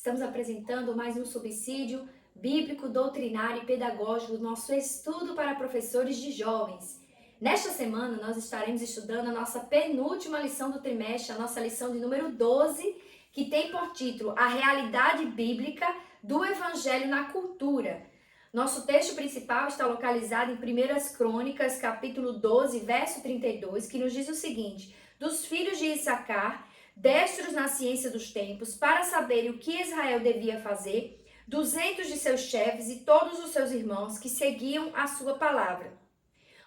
Estamos apresentando mais um subsídio bíblico, doutrinário e pedagógico do nosso estudo para professores de jovens. Nesta semana, nós estaremos estudando a nossa penúltima lição do trimestre, a nossa lição de número 12, que tem por título A Realidade Bíblica do Evangelho na Cultura. Nosso texto principal está localizado em 1 Crônicas, capítulo 12, verso 32, que nos diz o seguinte: dos filhos de Issacar, destros na ciência dos tempos, para saberem o que Israel devia fazer, 200 de seus chefes e todos os seus irmãos que seguiam a sua palavra.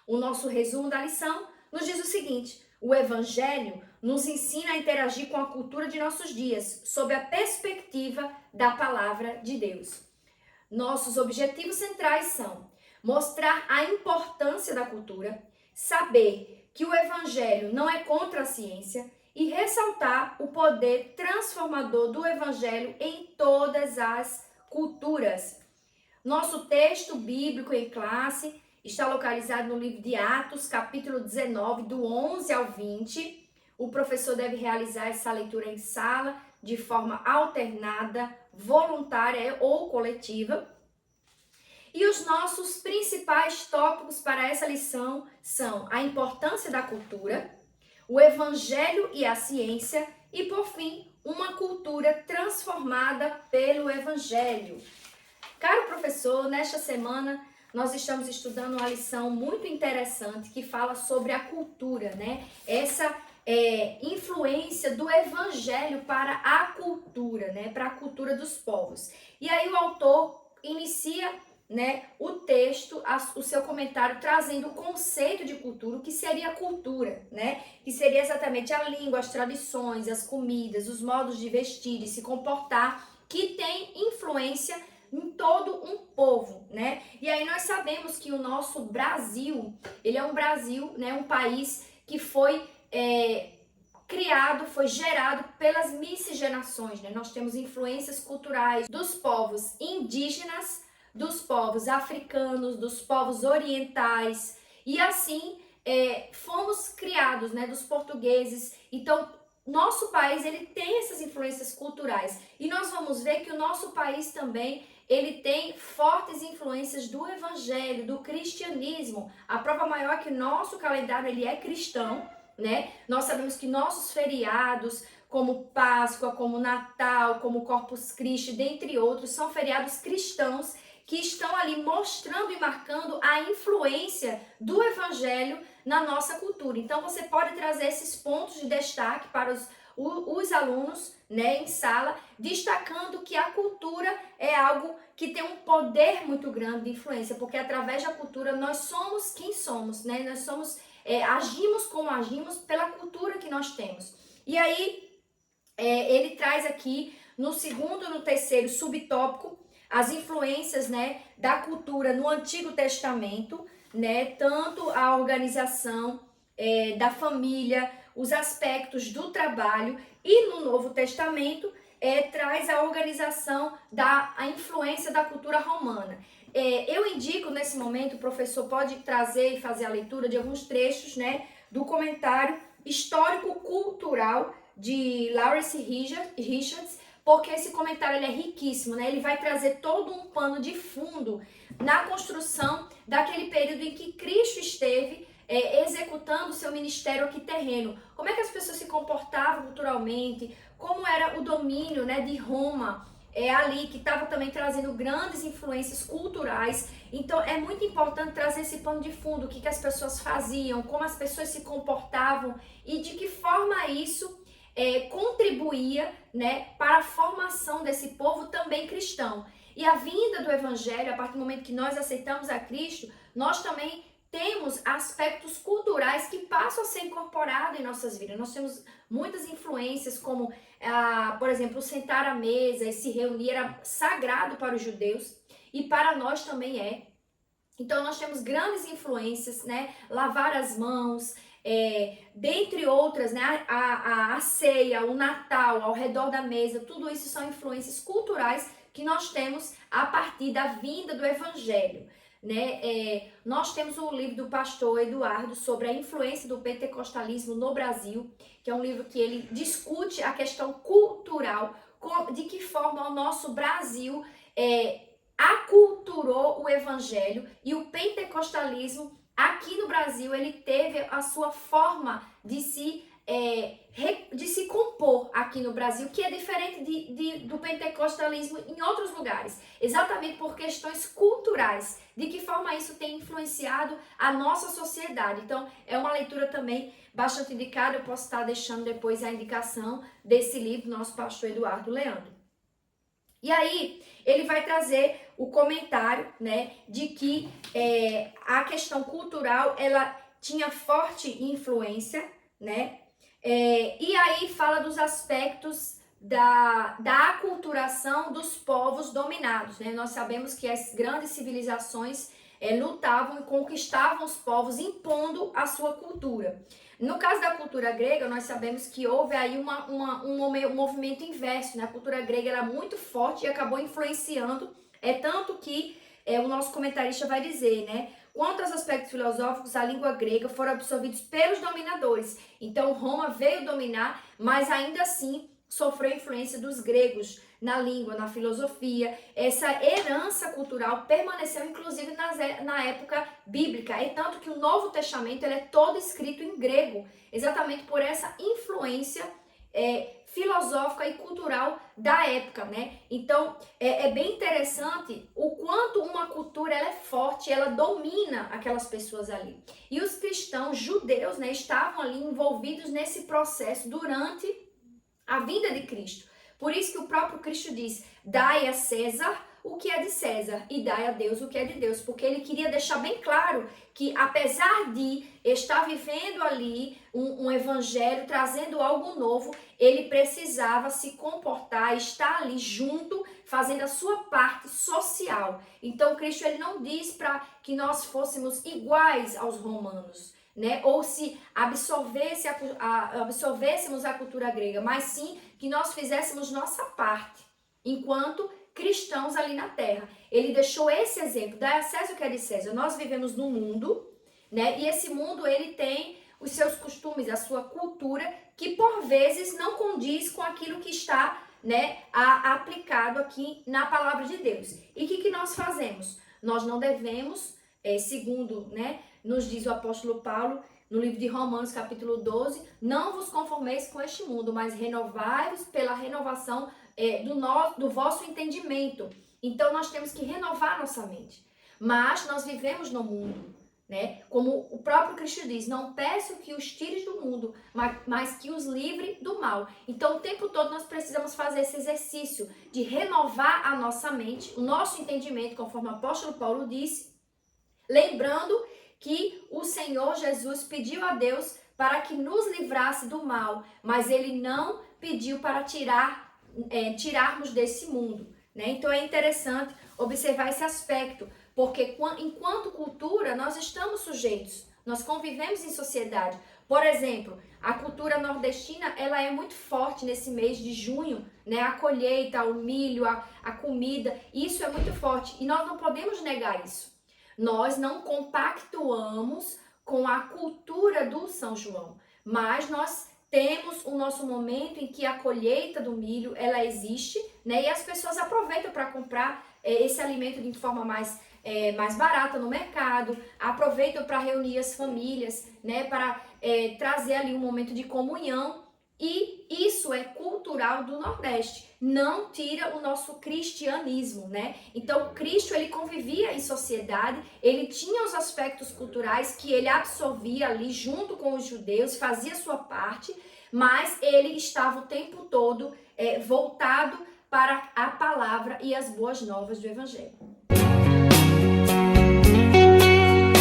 O nosso resumo da lição nos diz o seguinte: o Evangelho nos ensina a interagir com a cultura de nossos dias, sob a perspectiva da palavra de Deus. Nossos objetivos centrais são mostrar a importância da cultura, saber que o Evangelho não é contra a ciência e ressaltar o poder transformador do Evangelho em todas as culturas. Nosso texto bíblico em classe está localizado no livro de Atos, capítulo 19, do 11 ao 20. O professor deve realizar essa leitura em sala, de forma alternada, voluntária ou coletiva. E os nossos principais tópicos para essa lição são a importância da cultura, o Evangelho e a ciência e, por fim, uma cultura transformada pelo Evangelho. Caro professor, nesta semana nós estamos estudando uma lição muito interessante que fala sobre a cultura, né? Essa influência do Evangelho para a cultura, né? Para a cultura dos povos. E aí o autor inicia, né, o texto, o seu comentário, trazendo o conceito de cultura, o que seria a cultura, né? Que seria exatamente a língua, as tradições, as comidas, os modos de vestir e se comportar, que tem influência em todo um povo, né? E aí nós sabemos que o nosso Brasil, ele é um Brasil, né, um país que foi criado, foi gerado pelas miscigenações, né? Nós temos influências culturais dos povos indígenas, dos povos africanos, dos povos orientais, e assim fomos criados, né, dos portugueses. Então, nosso país, ele tem essas influências culturais, e nós vamos ver que o nosso país também, ele tem fortes influências do Evangelho, do cristianismo. A prova maior é que o nosso calendário, ele é cristão, né? Nós sabemos que nossos feriados, como Páscoa, como Natal, como Corpus Christi, dentre outros, são feriados cristãos que estão ali mostrando e marcando a influência do Evangelho na nossa cultura. Então, você pode trazer esses pontos de destaque para os alunos, né, em sala, destacando que a cultura é algo que tem um poder muito grande de influência, porque através da cultura nós somos quem somos, né? Nós somos, agimos como agimos pela cultura que nós temos. E aí, ele traz aqui no segundo e no terceiro subtópico as influências, né, da cultura no Antigo Testamento, né, tanto a organização da família, os aspectos do trabalho, e no Novo Testamento traz a organização a influência da cultura romana. Eu indico nesse momento, o professor pode trazer e fazer a leitura de alguns trechos, né, do comentário histórico-cultural de Lawrence Richards, porque esse comentário ele é riquíssimo, né? Ele vai trazer todo um pano de fundo na construção daquele período em que Cristo esteve executando o seu ministério aqui terreno. Como é que as pessoas se comportavam culturalmente, como era o domínio, né, de Roma ali, que estava também trazendo grandes influências culturais. Então é muito importante trazer esse pano de fundo, o que as pessoas faziam, como as pessoas se comportavam e de que forma isso contribuía, né, para a formação desse povo também cristão. E a vinda do Evangelho, a partir do momento que nós aceitamos a Cristo, nós também temos aspectos culturais que passam a ser incorporados em nossas vidas. Nós temos muitas influências, como, por exemplo, sentar à mesa e se reunir era sagrado para os judeus e para nós também é. Então nós temos grandes influências, né, lavar as mãos, dentre outras, né, a ceia, o Natal, ao redor da mesa, tudo isso são influências culturais que nós temos a partir da vinda do Evangelho, né? Nós temos o livro do pastor Eduardo sobre a influência do pentecostalismo no Brasil, que é um livro que ele discute a questão cultural, de que forma o nosso Brasil aculturou o evangelho, e o pentecostalismo aqui no Brasil ele teve a sua forma de se compor aqui no Brasil, que é diferente do pentecostalismo em outros lugares, exatamente por questões culturais, de que forma isso tem influenciado a nossa sociedade. Então, é uma leitura também bastante indicada. Eu posso estar deixando depois a indicação desse livro do nosso pastor Eduardo Leandro. E aí, ele vai trazer o comentário, né, de que a questão cultural, ela tinha forte influência, né, e aí fala dos aspectos da aculturação dos povos dominados, né? Nós sabemos que as grandes civilizações lutavam e conquistavam os povos impondo a sua cultura. No caso da cultura grega, nós sabemos que houve aí um movimento inverso, né? A cultura grega era muito forte e acabou influenciando, tanto que o nosso comentarista vai dizer, né? Quanto aos aspectos filosóficos, a língua grega foram absorvidos pelos dominadores. Então, Roma veio dominar, mas ainda assim sofreu influência dos gregos na língua, na filosofia. Essa herança cultural permaneceu, inclusive, na época bíblica. É tanto que o Novo Testamento ele é todo escrito em grego, exatamente por essa influência filosófica e cultural da época, né? Então, é bem interessante o quanto uma cultura ela é forte, ela domina aquelas pessoas ali. E os cristãos judeus, né, estavam ali envolvidos nesse processo durante a vinda de Cristo. Por isso que o próprio Cristo diz: dai a César o que é de César e dai a Deus o que é de Deus, porque ele queria deixar bem claro que, apesar de estar vivendo ali um evangelho, trazendo algo novo, ele precisava se comportar, estar ali junto, fazendo a sua parte social. Então, Cristo ele não diz para que nós fôssemos iguais aos romanos, né? Ou se absorvêssemos a cultura grega, mas sim que nós fizéssemos nossa parte, enquanto cristãos ali na terra. Ele deixou esse exemplo: dai a César o que é de César. Nós vivemos num mundo, né? E esse mundo ele tem os seus costumes, a sua cultura, que por vezes não condiz com aquilo que está, né, aplicado aqui na palavra de Deus. E o que nós fazemos? Nós não devemos, segundo, né, nos diz o apóstolo Paulo no livro de Romanos, capítulo 12, não vos conformeis com este mundo, mas renovai-vos pela renovação do vosso entendimento. Então, nós temos que renovar nossa mente. Mas nós vivemos no mundo, né? Como o próprio Cristo diz: não peço que os tires do mundo, mas que os livre do mal. Então, o tempo todo nós precisamos fazer esse exercício de renovar a nossa mente, o nosso entendimento, conforme o apóstolo Paulo disse, lembrando que o Senhor Jesus pediu a Deus para que nos livrasse do mal, mas ele não pediu para tirarmos desse mundo, né? Então é interessante observar esse aspecto, porque enquanto cultura nós estamos sujeitos, nós convivemos em sociedade. Por exemplo, a cultura nordestina ela é muito forte nesse mês de junho, né? A colheita, o milho, a comida, isso é muito forte e nós não podemos negar isso. Nós não compactuamos com a cultura do São João, mas nós temos o nosso momento em que a colheita do milho, ela existe, né? E as pessoas aproveitam para comprar esse alimento de forma mais barata no mercado, aproveitam para reunir as famílias, né? Para trazer ali um momento de comunhão. E isso é cultural do Nordeste, não tira o nosso cristianismo, né? Então, Cristo, ele convivia em sociedade, ele tinha os aspectos culturais que ele absorvia ali junto com os judeus, fazia sua parte, mas ele estava o tempo todo voltado para a palavra e as boas novas do Evangelho.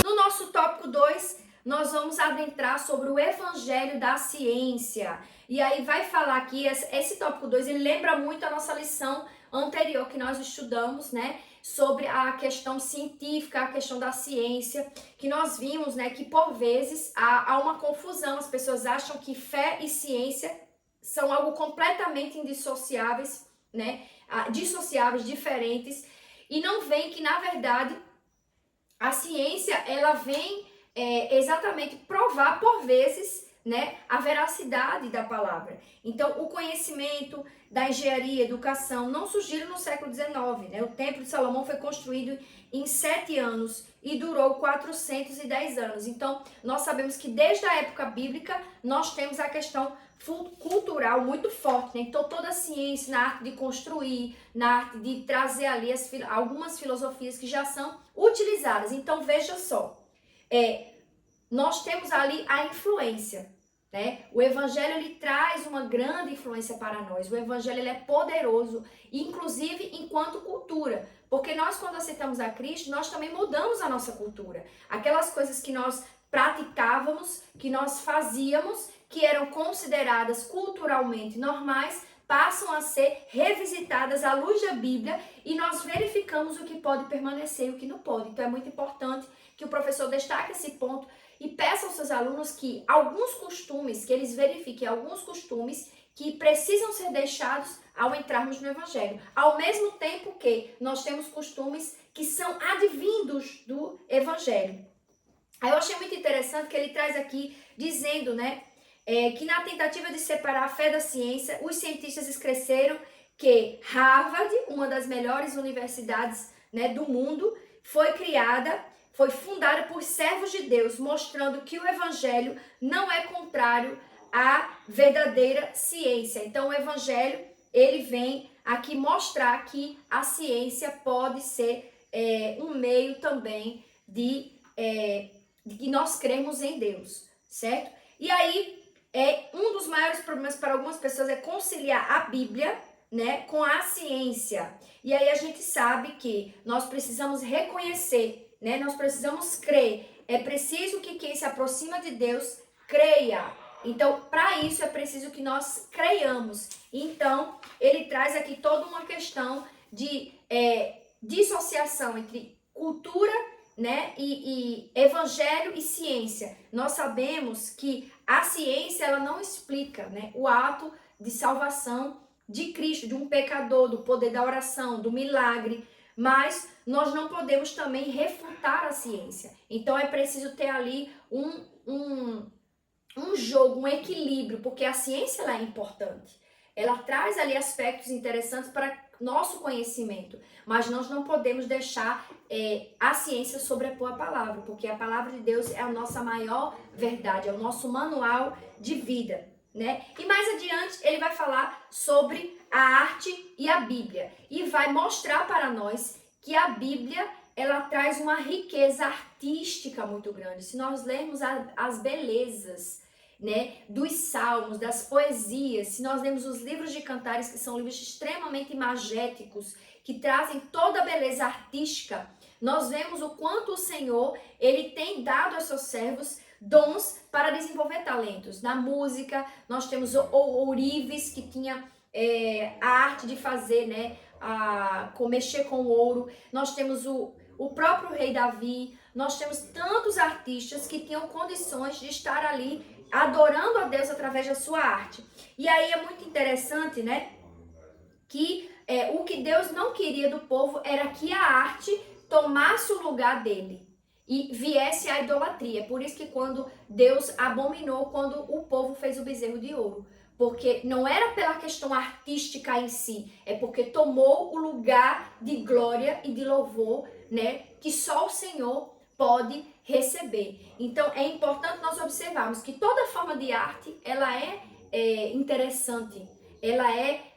No nosso tópico 2, nós vamos adentrar sobre o Evangelho da ciência. E aí vai falar aqui, esse tópico 2, ele lembra muito a nossa lição anterior que nós estudamos, né? Sobre a questão científica, a questão da ciência, que nós vimos, né? Que por vezes há uma confusão, as pessoas acham que fé e ciência são algo completamente indissociáveis, né? Dissociáveis, diferentes, e não veem que, na verdade, a ciência, ela vem exatamente provar, por vezes, né, a veracidade da palavra. Então, o conhecimento da engenharia, educação, não surgiram no século XIX, né? O Templo de Salomão foi construído em 7 anos e durou 410 anos. Então, nós sabemos que desde a época bíblica, nós temos a questão cultural muito forte, né? Então, toda a ciência na arte de construir, na arte de trazer ali algumas filosofias que já são utilizadas. Então, veja só, nós temos ali a influência, né? O evangelho, ele traz uma grande influência para nós. O evangelho, ele é poderoso, inclusive enquanto cultura, porque nós, quando aceitamos a Cristo, nós também mudamos a nossa cultura. Aquelas coisas que nós praticávamos, que nós fazíamos, que eram consideradas culturalmente normais, passam a ser revisitadas à luz da Bíblia e nós verificamos o que pode permanecer e o que não pode. Então é muito importante que o professor destaque esse ponto e peça aos seus alunos que alguns costumes, que eles verifiquem alguns costumes que precisam ser deixados ao entrarmos no Evangelho. Ao mesmo tempo que nós temos costumes que são advindos do Evangelho. Aí eu achei muito interessante que ele traz aqui dizendo, né, que na tentativa de separar a fé da ciência, os cientistas esclareceram que Harvard, uma das melhores universidades, né, do mundo, foi fundada por servos de Deus, mostrando que o evangelho não é contrário à verdadeira ciência. Então o evangelho, ele vem aqui mostrar que a ciência pode ser um meio também de que nós cremos em Deus, certo? E aí, um dos maiores problemas para algumas pessoas é conciliar a Bíblia, né, com a ciência. E aí a gente sabe que nós precisamos reconhecer, né, nós precisamos crer. É preciso que quem se aproxima de Deus creia. Então, para isso é preciso que nós creiamos. Então, ele traz aqui toda uma questão de dissociação entre cultura, né, e evangelho e ciência. Nós sabemos que a ciência, ela não explica, né, o ato de salvação de Cristo, de um pecador, do poder da oração, do milagre, mas nós não podemos também refutar a ciência. Então é preciso ter ali um jogo, um equilíbrio, porque a ciência, ela é importante. Ela traz ali aspectos interessantes para nosso conhecimento, mas nós não podemos deixar a ciência sobrepor a palavra, porque a palavra de Deus é a nossa maior verdade, é o nosso manual de vida, né? E mais adiante ele vai falar sobre a arte e a Bíblia e vai mostrar para nós que a Bíblia, ela traz uma riqueza artística muito grande. Se nós lermos as belezas, né, dos salmos, das poesias, se nós lemos os livros de cantares, que são livros extremamente imagéticos, que trazem toda a beleza artística, nós vemos o quanto o Senhor, ele tem dado aos seus servos dons para desenvolver talentos. Na música, nós temos o ourives, que tinha a arte de fazer, né, mexer com o ouro. Nós temos o próprio rei Davi. Nós temos tantos artistas que tinham condições de estar ali adorando a Deus através da sua arte. E aí é muito interessante, né, que o que Deus não queria do povo era que a arte tomasse o lugar dele e viesse a idolatria. Por isso que quando Deus abominou quando o povo fez o bezerro de ouro, porque não era pela questão artística em si, é porque tomou o lugar de glória e de louvor, né, que só o Senhor pode receber. Então é importante nós observarmos que toda forma de arte, ela é interessante, ela é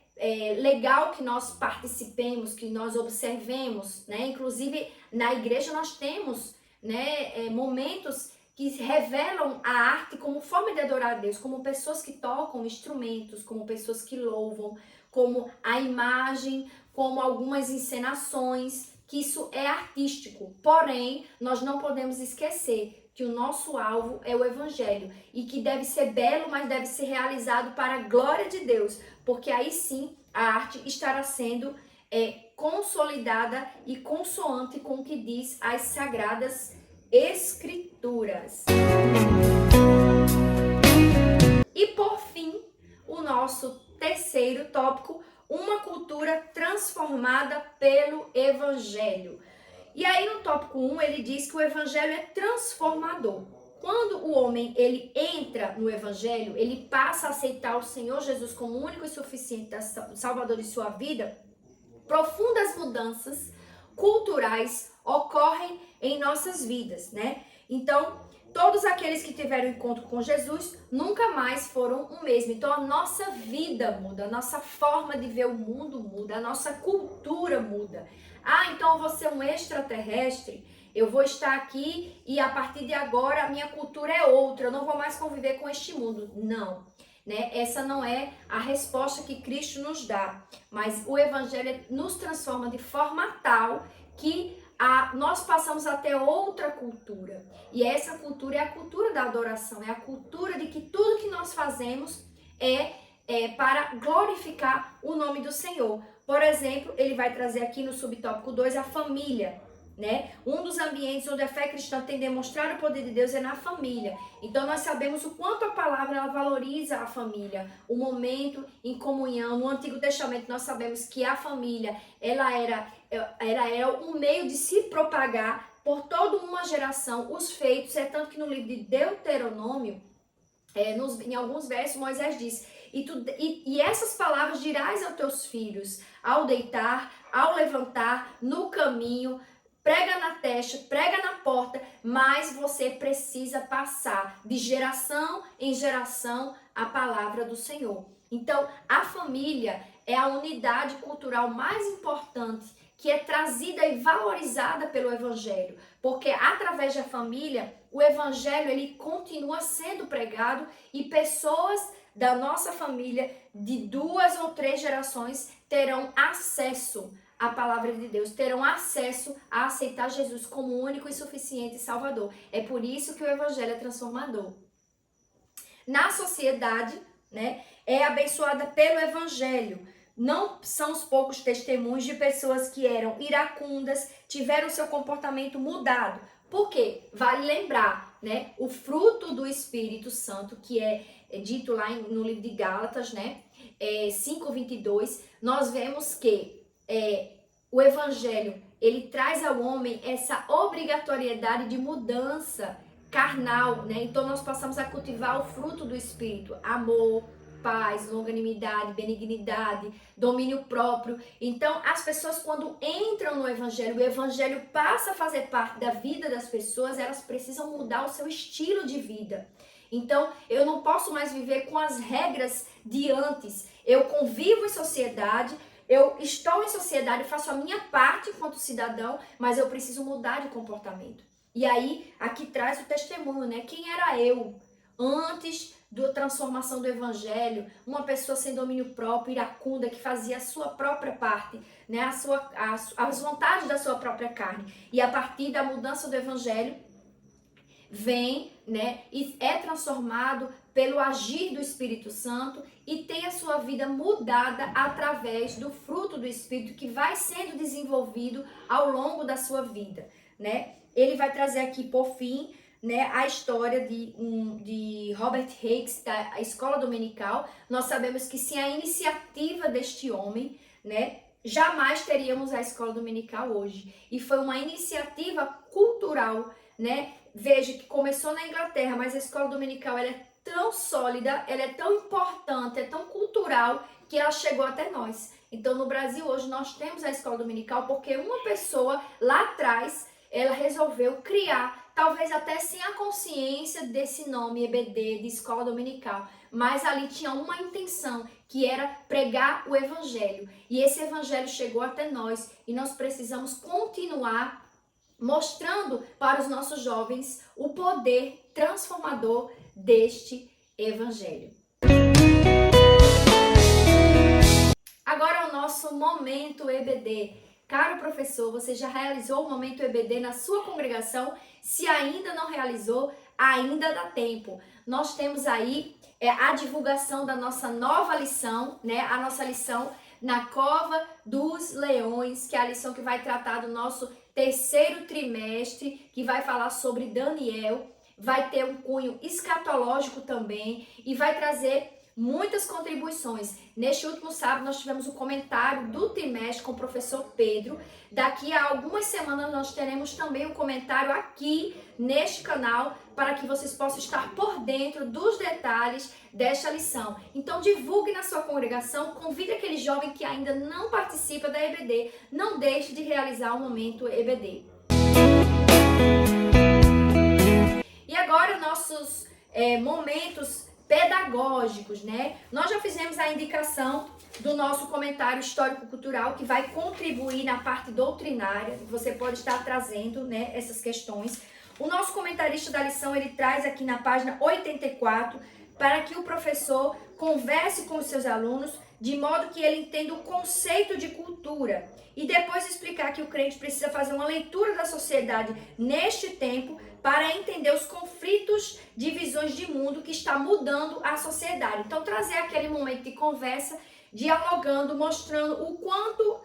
legal que nós participemos, que nós observemos, né? Inclusive na igreja nós temos, né, momentos que revelam a arte como forma de adorar a Deus, como pessoas que tocam instrumentos, como pessoas que louvam, como a imagem, como algumas encenações, que isso é artístico. Porém, nós não podemos esquecer que o nosso alvo é o Evangelho e que deve ser belo, mas deve ser realizado para a glória de Deus, porque aí sim a arte estará sendo consolidada e consoante com o que diz as Sagradas Escrituras. E por fim, o nosso terceiro tópico, uma cultura transformada pelo Evangelho. E aí no tópico 1 ele diz que o Evangelho é transformador. quando o homem ele entra no evangelho, ele passa a aceitar o Senhor Jesus como único e suficiente Salvador de sua vida, profundas mudanças culturais ocorrem em nossas vidas, né? Então, todos aqueles que tiveram encontro com Jesus nunca mais foram o mesmo. Então, a nossa vida muda, a nossa forma de ver o mundo muda, a nossa cultura muda. Ah, então eu vou ser um extraterrestre, eu vou estar aqui e a partir de agora a minha cultura é outra, eu não vou mais conviver com este mundo. Não, né? Essa não é a resposta que Cristo nos dá, mas o Evangelho nos transforma de forma tal que nós passamos a ter outra cultura. E essa cultura é a cultura da adoração, é a cultura de que tudo que nós fazemos é para glorificar o nome do Senhor. Por exemplo, ele vai trazer aqui no subtópico 2 a família, né? Um dos ambientes onde a fé cristã tem demonstrado o poder de Deus é na família. Então nós sabemos o quanto a palavra ela valoriza a família, o momento em comunhão. No Antigo Testamento nós sabemos que a família ela era um meio de se propagar por toda uma geração. Os feitos, é tanto que no livro de Deuteronômio, em alguns versos Moisés diz: e essas palavras dirás aos teus filhos, ao deitar, ao levantar, no caminho, prega na testa, prega na porta, mas você precisa passar de geração em geração a palavra do Senhor. Então, a família é a unidade cultural mais importante que é trazida e valorizada pelo Evangelho, porque através da família, o Evangelho ele continua sendo pregado e pessoas da nossa família de 2 ou 3 gerações terão acesso à palavra de Deus, terão acesso a aceitar Jesus como único e suficiente Salvador. É por isso que o Evangelho é transformador. Na sociedade, né, é abençoada pelo Evangelho. Não são os poucos testemunhos de pessoas que eram iracundas, tiveram seu comportamento mudado. Por quê? Vale lembrar, né, o fruto do Espírito Santo, que é dito lá no livro de Gálatas, né, 5:22, nós vemos que o Evangelho, ele traz ao homem essa obrigatoriedade de mudança carnal, né? Então nós passamos a cultivar o fruto do Espírito, amor, paz, longanimidade, benignidade, domínio próprio. Então, as pessoas quando entram no Evangelho, o Evangelho passa a fazer parte da vida das pessoas, elas precisam mudar o seu estilo de vida. Então, eu não posso mais viver com as regras de antes. Eu convivo em sociedade, eu estou em sociedade, faço a minha parte enquanto cidadão, mas eu preciso mudar de comportamento. E aí, aqui traz o testemunho, né? Quem era eu antes da transformação do Evangelho? Uma pessoa sem domínio próprio, iracunda, que fazia a sua própria parte, né? As vontades da sua própria carne. E a partir da mudança do Evangelho, vem, né? E é transformado pelo agir do Espírito Santo e tem a sua vida mudada através do fruto do Espírito que vai sendo desenvolvido ao longo da sua vida, né? Ele vai trazer aqui, por fim, né, a história de Robert Hicks, da escola dominical. Nós sabemos que sem a iniciativa deste homem, né, jamais teríamos a escola dominical hoje. E foi uma iniciativa cultural, né? Veja que começou na Inglaterra, mas a escola dominical ela é tão sólida, ela é tão importante, é tão cultural que ela chegou até nós. Então, no Brasil hoje nós temos a escola dominical porque uma pessoa lá atrás ela resolveu criar, talvez até sem a consciência desse nome EBD, de escola dominical, mas ali tinha uma intenção, que era pregar o Evangelho. E esse Evangelho chegou até nós e nós precisamos continuar mostrando para os nossos jovens o poder transformador deste Evangelho. Agora é o nosso Momento EBD. Caro professor, você já realizou o Momento EBD na sua congregação? Se ainda não realizou, ainda dá tempo. Nós temos aí a divulgação da nossa nova lição, né? A nossa lição na Cova dos Leões, que é a lição que vai tratar do nosso terceiro trimestre, que vai falar sobre Daniel. Vai ter um cunho escatológico também e vai trazer muitas contribuições. Neste último sábado nós tivemos o comentário do trimestre com o professor Pedro. Daqui a algumas semanas nós teremos também um comentário aqui neste canal para que vocês possam estar por dentro dos detalhes desta lição. Então divulgue na sua congregação, convide aquele jovem que ainda não participa da EBD, não deixe de realizar o momento EBD. E agora nossos momentos pedagógicos, né? Nós já fizemos a indicação do nosso comentário histórico-cultural que vai contribuir na parte doutrinária. Você pode estar trazendo, né, essas questões. O nosso comentarista da lição, ele traz aqui na página 84 para que o professor converse com os seus alunos de modo que ele entenda o conceito de cultura e depois explicar que o crente precisa fazer uma leitura da sociedade neste tempo para entender os conflitos de visões de mundo que está mudando a sociedade. Então, trazer aquele momento de conversa, dialogando, mostrando o quanto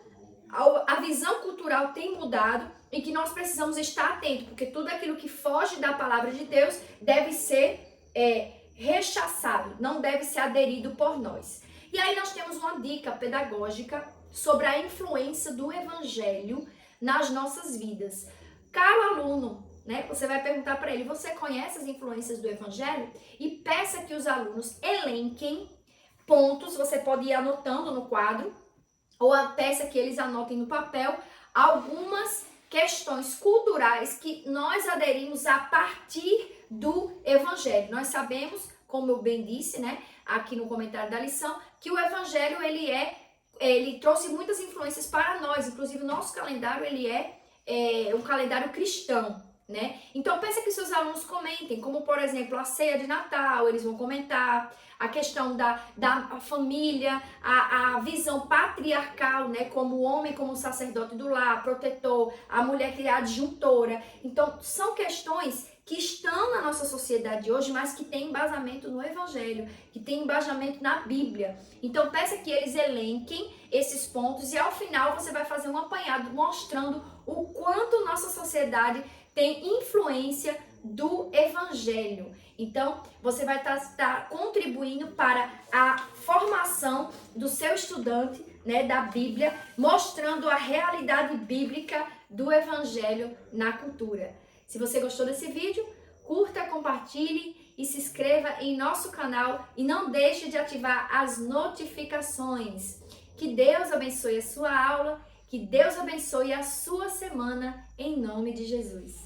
a visão cultural tem mudado e que nós precisamos estar atentos, porque tudo aquilo que foge da palavra de Deus deve ser rechaçado, não deve ser aderido por nós. E aí nós temos uma dica pedagógica sobre a influência do evangelho nas nossas vidas. Caro aluno, né, você vai perguntar para ele, você conhece as influências do evangelho? E peça que os alunos elenquem pontos, você pode ir anotando no quadro, ou peça que eles anotem no papel algumas questões culturais que nós aderimos a partir do evangelho. Nós sabemos, como eu bem disse, né, aqui no comentário da lição, que o evangelho ele trouxe muitas influências para nós, inclusive o nosso calendário ele é um calendário cristão, né? Então pensa que seus alunos comentem, como por exemplo a ceia de Natal, eles vão comentar a questão da família, a visão patriarcal, né? Como o homem como sacerdote do lar, protetor, a mulher que é adjuntora. Então são questões que estão na nossa sociedade hoje, mas que tem embasamento no Evangelho, que tem embasamento na Bíblia. Então peça que eles elenquem esses pontos e ao final você vai fazer um apanhado mostrando o quanto nossa sociedade tem influência do Evangelho. Então, você vai estar contribuindo para a formação do seu estudante, né, da Bíblia, mostrando a realidade bíblica do Evangelho na cultura. Se você gostou desse vídeo, curta, compartilhe e se inscreva em nosso canal e não deixe de ativar as notificações. Que Deus abençoe a sua aula, que Deus abençoe a sua semana, em nome de Jesus.